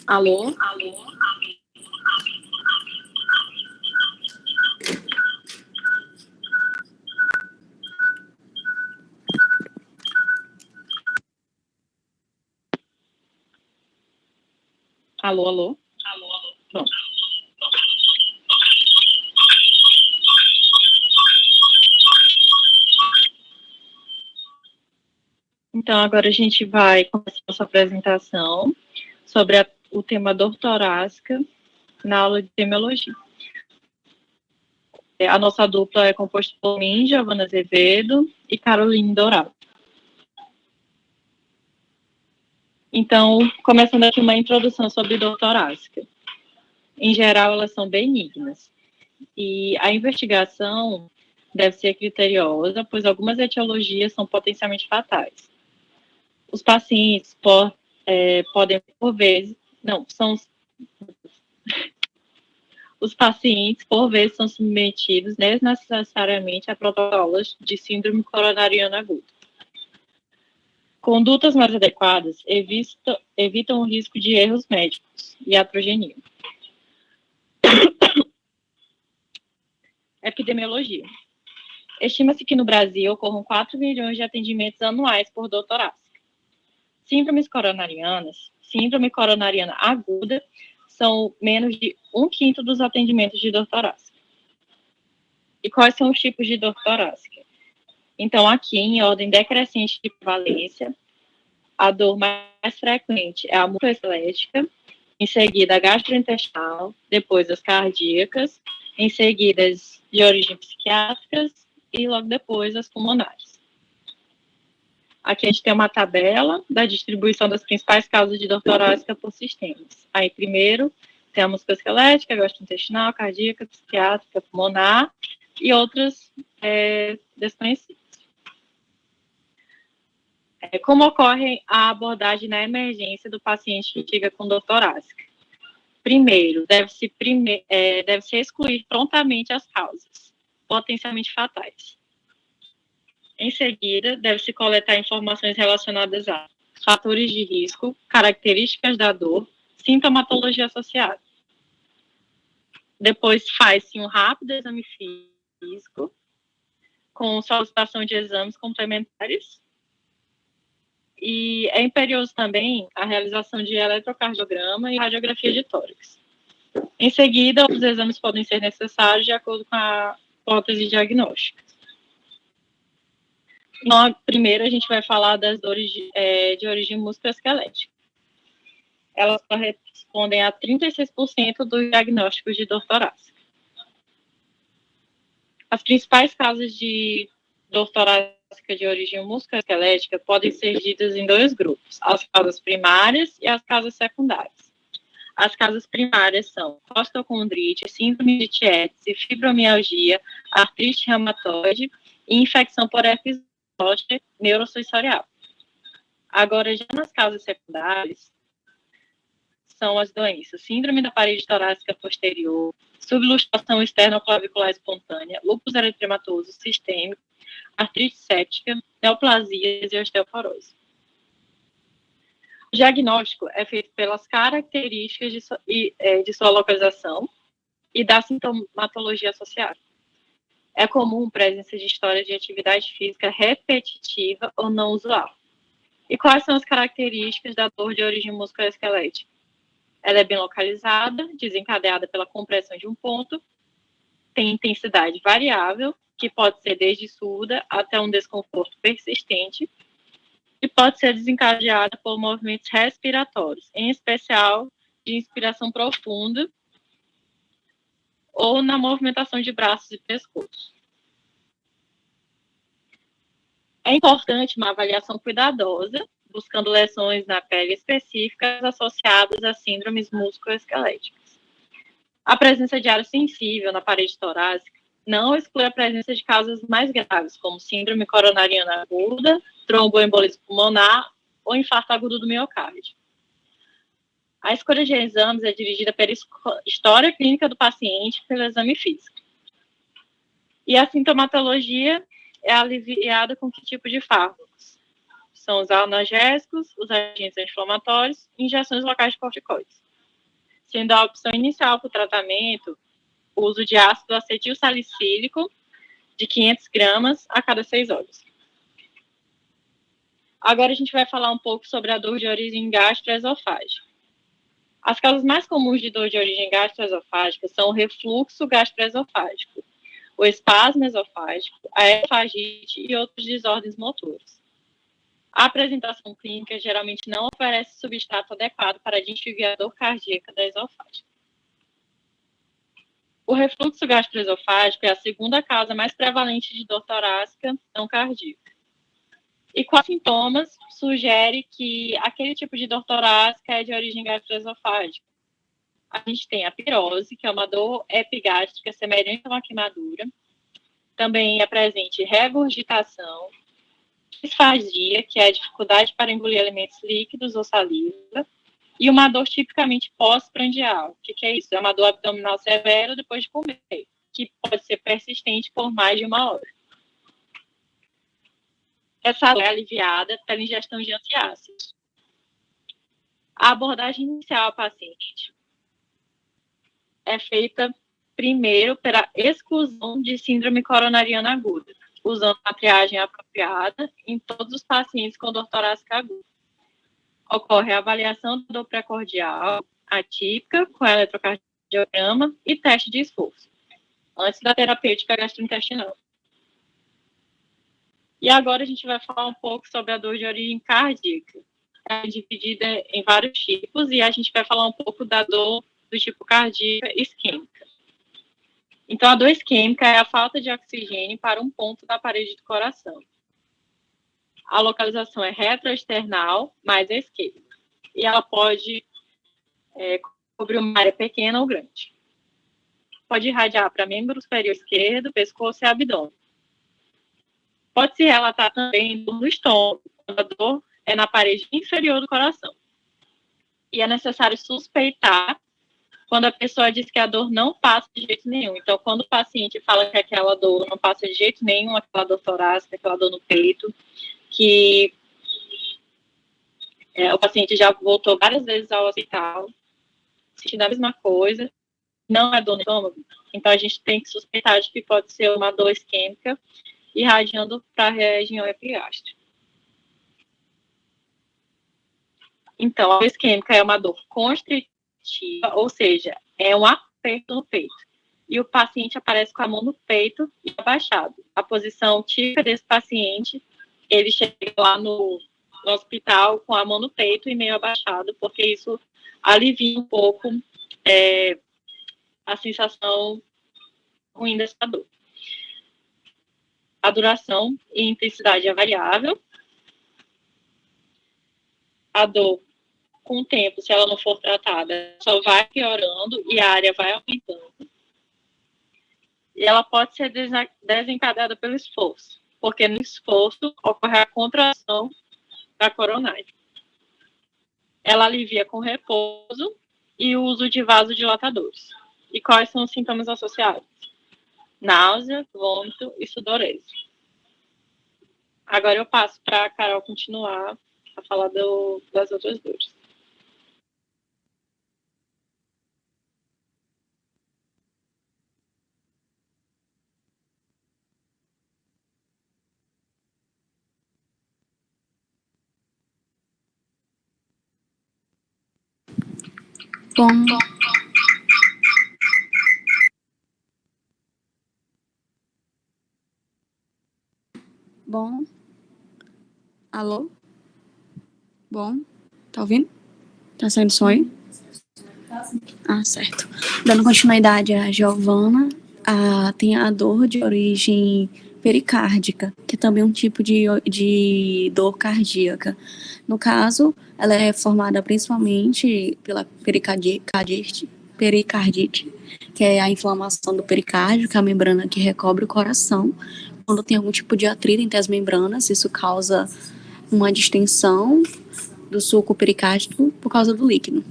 Alô? Alô, alô? Pronto. Então, agora a gente vai começar a nossa apresentação sobre o tema dor torácica na aula de semiologia. A nossa dupla é composta por mim, Giovana Azevedo e Caroline Dourado. Então, começando aqui uma introdução sobre dor torácica. Em geral, elas são benignas. E a investigação deve ser criteriosa, pois algumas etiologias são potencialmente fatais. Os pacientes podem, por vezes, os pacientes, por vezes, são submetidos desnecessariamente a protocolos de síndrome coronariana aguda. Condutas mais adequadas evitam o risco de erros médicos e atrogenia. Epidemiologia. Estima-se que no Brasil ocorram 4 milhões de atendimentos anuais por dor torácica. Síndrome coronariana aguda, são menos de 1/5 dos atendimentos de dor torácica. E quais são os tipos de dor torácica? Então, aqui, em ordem decrescente de prevalência, a dor mais frequente é a musculoesquelética, em seguida a gastrointestinal, depois as cardíacas, em seguida as de origem psiquiátricas e logo depois as pulmonares. Aqui a gente tem uma tabela da distribuição das principais causas de dor torácica por sistemas. Aí, primeiro, tem a musculoesquelética, gastrointestinal, cardíaca, psiquiátrica, pulmonar e outras desconhecidas. Como ocorre a abordagem na emergência do paciente que chega com dor torácica? Primeiro, deve-se excluir prontamente as causas potencialmente fatais. Em seguida, deve-se coletar informações relacionadas a fatores de risco, características da dor, sintomatologia associada. Depois, faz-se um rápido exame físico, com solicitação de exames complementares. E é imperioso também a realização de eletrocardiograma e radiografia de tórax. Em seguida, os exames podem ser necessários de acordo com a hipótese diagnóstica. Primeiro, a gente vai falar das dores de origem musculoesquelética. Elas correspondem a 36% dos diagnósticos de dor torácica. As principais causas de dor torácica de origem musculoesquelética podem ser divididas em 2 grupos, as causas primárias e as causas secundárias. As causas primárias são ostocondrite, síndrome de Tietze, fibromialgia, artrite reumatoide e infecção por herpes zoster neurosensorial. Agora, já nas causas secundárias, são as doenças síndrome da parede torácica posterior, subluxação externo-clavicular espontânea, lúpus eritematoso sistêmico, artrite séptica, neoplasias e osteoporose. O diagnóstico é feito pelas características de sua localização e da sintomatologia associada. É comum presença de história de atividade física repetitiva ou não usual. E quais são as características da dor de origem musculoesquelética? Ela é bem localizada, desencadeada pela compressão de um ponto, tem intensidade variável, que pode ser desde surda até um desconforto persistente, e pode ser desencadeada por movimentos respiratórios, em especial de inspiração profunda ou na movimentação de braços e pescoço. É importante uma avaliação cuidadosa, buscando lesões na pele específicas associadas a síndromes musculoesqueléticas. A presença de área sensível na parede torácica não exclui a presença de causas mais graves, como síndrome coronariana aguda, tromboembolismo pulmonar ou infarto agudo do miocárdio. A escolha de exames é dirigida pela história clínica do paciente e pelo exame físico. E a sintomatologia é aliviada com que tipo de fármacos? São os analgésicos, os agentes anti-inflamatórios e injeções locais de corticoides. sendo a opção inicial para o tratamento o uso de ácido acetil salicílico de 500 gramas a cada 6 horas. Agora a gente vai falar um pouco sobre a dor de origem gastroesofágica. As causas mais comuns de dor de origem gastroesofágica são o refluxo gastroesofágico, o espasmo esofágico, a esofagite e outras desordens motoras. A apresentação clínica geralmente não oferece substrato adequado para identificar a dor cardíaca da esofágica. O refluxo gastroesofágico é a segunda causa mais prevalente de dor torácica não cardíaca. E quais sintomas sugere que aquele tipo de dor torácica é de origem gastroesofágica? A gente tem a pirose, que é uma dor epigástrica semelhante a uma queimadura. Também é presente regurgitação, disfagia, que é a dificuldade para engolir alimentos líquidos ou saliva, e uma dor tipicamente pós-prandial. O que é isso? É uma dor abdominal severa depois de comer, que pode ser persistente por mais de 1 hora. Essa dor é aliviada pela ingestão de antiácidos. A abordagem inicial ao paciente é feita primeiro pela exclusão de síndrome coronariana aguda, usando a triagem apropriada em todos os pacientes com dor torácica aguda. Ocorre a avaliação da dor precordial atípica com eletrocardiograma e teste de esforço, antes da terapêutica gastrointestinal. E agora a gente vai falar um pouco sobre a dor de origem cardíaca. É dividida em vários tipos e a gente vai falar um pouco da dor do tipo cardíaca isquêmica. Então, a dor isquêmica é a falta de oxigênio para um ponto da parede do coração. A localização é retroesternal, mais à esquerda. E ela pode cobrir uma área pequena ou grande. Pode irradiar para membro superior esquerdo, pescoço e abdômen. Pode se relatar também dor no estômago, quando a dor é na parede inferior do coração. E é necessário suspeitar quando a pessoa diz que a dor não passa de jeito nenhum. Então, quando o paciente fala que aquela dor não passa de jeito nenhum, aquela dor torácica, aquela dor no peito, que o paciente já voltou várias vezes ao hospital, sentindo a mesma coisa, não é dor no estômago, então a gente tem que suspeitar de que pode ser uma dor isquêmica irradiando para a região epigástrica. Então, a dor isquêmica é uma dor constritiva, ou seja, é um aperto no peito. E o paciente aparece com a mão no peito e abaixado. A posição típica desse paciente, ele chega lá no hospital com a mão no peito e meio abaixado, porque isso alivia um pouco a sensação ruim dessa dor. A duração e intensidade é variável. A dor, com o tempo, se ela não for tratada, só vai piorando e a área vai aumentando. E ela pode ser desencadeada pelo esforço, porque no esforço ocorre a contração da coronária. Ela alivia com repouso e o uso de vasodilatadores. E quais são os sintomas associados? Náusea, vômito e sudorese. Agora eu passo para a Carol continuar a falar das outras dores. Bom. Alô? Bom, tá ouvindo? Tá saindo som aí? Ah, certo. Dando continuidade à Giovana, tem a dor de origem pericárdica, que é também um tipo de dor cardíaca. No caso, ela é formada principalmente pela pericardite, que é a inflamação do pericárdio, que é a membrana que recobre o coração. Quando tem algum tipo de atrito entre as membranas, isso causa uma distensão do sulco pericárdico por causa do líquido.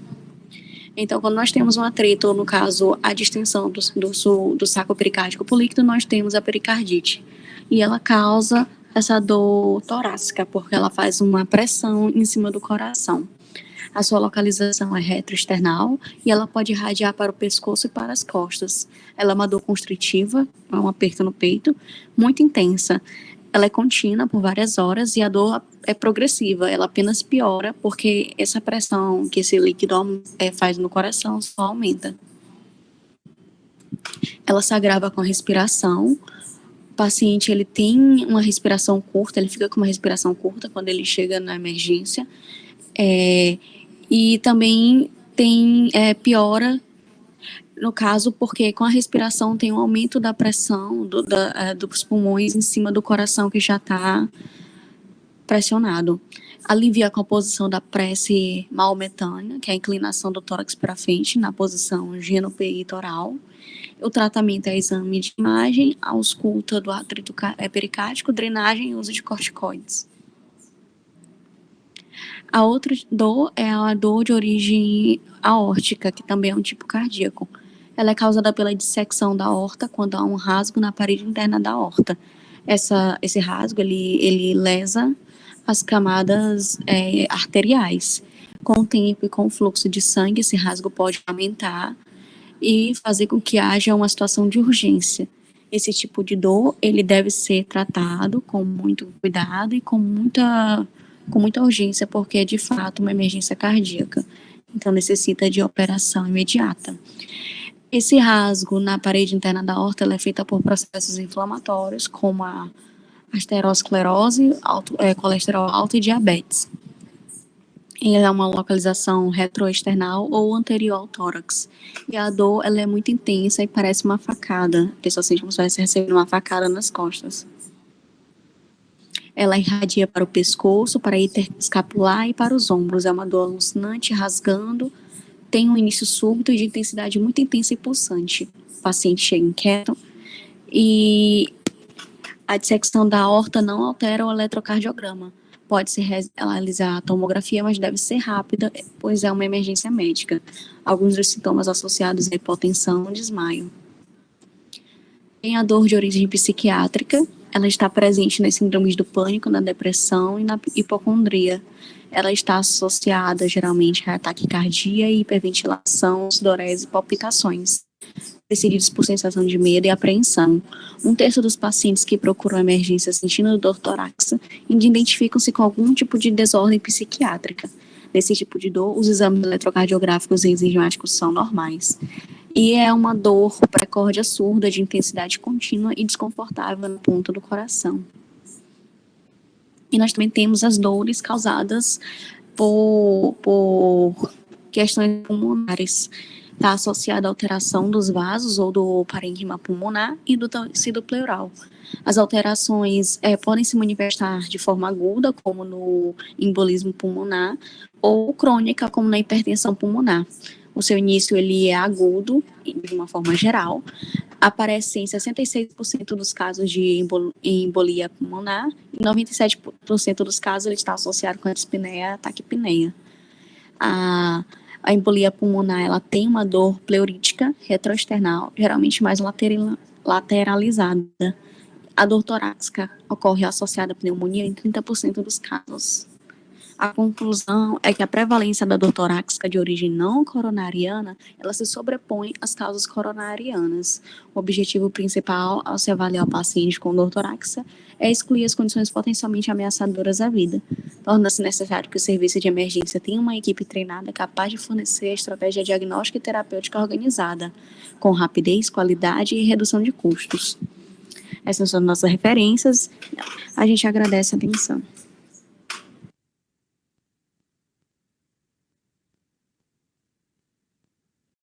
Então, quando nós temos um atrito, ou no caso, a distensão do saco pericárdico por líquido, nós temos a pericardite. E ela causa essa dor torácica, porque ela faz uma pressão em cima do coração. A sua localização é retroesternal e ela pode irradiar para o pescoço e para as costas. Ela é uma dor constritiva, é um aperto no peito, muito intensa. Ela é contínua por várias horas e a dor é progressiva, ela apenas piora porque essa pressão que esse líquido faz no coração só aumenta. Ela se agrava com a respiração. O paciente ele tem uma respiração curta, ele fica com uma respiração curta quando ele chega na emergência. E também piora no caso porque com a respiração tem um aumento da pressão dos pulmões em cima do coração que já está pressionado. Alivia com a posição da prece maometânia, que é a inclinação do tórax para frente, na posição genopeitoral. O tratamento é exame de imagem, ausculta do atrito pericárdico, drenagem e uso de corticoides. A outra dor é a dor de origem aórtica, que também é um tipo cardíaco. Ela é causada pela dissecção da aorta quando há um rasgo na parede interna da aorta. Esse rasgo, ele lesa as camadas arteriais. Com o tempo e com o fluxo de sangue, esse rasgo pode aumentar e fazer com que haja uma situação de urgência. Esse tipo de dor, ele deve ser tratado com muito cuidado e com muita urgência, porque é de fato uma emergência cardíaca. Então, necessita de operação imediata. Esse rasgo na parede interna da aorta é feita por processos inflamatórios, como a arteriosclerose, colesterol alto e diabetes. Ele é uma localização retroesternal ou anterior ao tórax. E a dor ela é muito intensa e parece uma facada. A pessoa sente como se estivesse recebendo uma facada nas costas. Ela irradia para o pescoço, para a interescapular e para os ombros. É uma dor alucinante, rasgando, tem um início súbito e de intensidade muito intensa e pulsante. O paciente chega inquieto e a dissecção da aorta não altera o eletrocardiograma. Pode-se realizar a tomografia, mas deve ser rápida, pois é uma emergência médica. Alguns dos sintomas associados à hipotensão e desmaio. Tem a dor de origem psiquiátrica, ela está presente nas síndromes do pânico, na depressão e na hipocondria. Ela está associada geralmente a taquicardia, hiperventilação, sudorese e palpitações, precedidos por sensação de medo e apreensão. 1/3 dos pacientes que procuram emergência sentindo dor torácica identificam-se com algum tipo de desordem psiquiátrica. Nesse tipo de dor, os exames eletrocardiográficos e enzimáticos são normais. E é uma dor precórdia surda de intensidade contínua e desconfortável na ponta do coração. E nós também temos as dores causadas por questões pulmonares. Está associada à alteração dos vasos ou do parênquima pulmonar e do tecido pleural. As alterações podem se manifestar de forma aguda, como no embolismo pulmonar, ou crônica, como na hipertensão pulmonar. O seu início ele é agudo, de uma forma geral, aparece em 66% dos casos de embolia pulmonar e 97% dos casos ele está associado com a dispneia e taquipneia. A embolia pulmonar ela tem uma dor pleurítica retroesternal, geralmente mais lateralizada. A dor torácica ocorre associada à pneumonia em 30% dos casos. A conclusão é que a prevalência da dor torácica de origem não coronariana, ela se sobrepõe às causas coronarianas. O objetivo principal ao se avaliar o paciente com dor torácica é excluir as condições potencialmente ameaçadoras à vida. Torna-se necessário que o serviço de emergência tenha uma equipe treinada capaz de fornecer a estratégia diagnóstica e terapêutica organizada, com rapidez, qualidade e redução de custos. Essas são nossas referências. A gente agradece a atenção.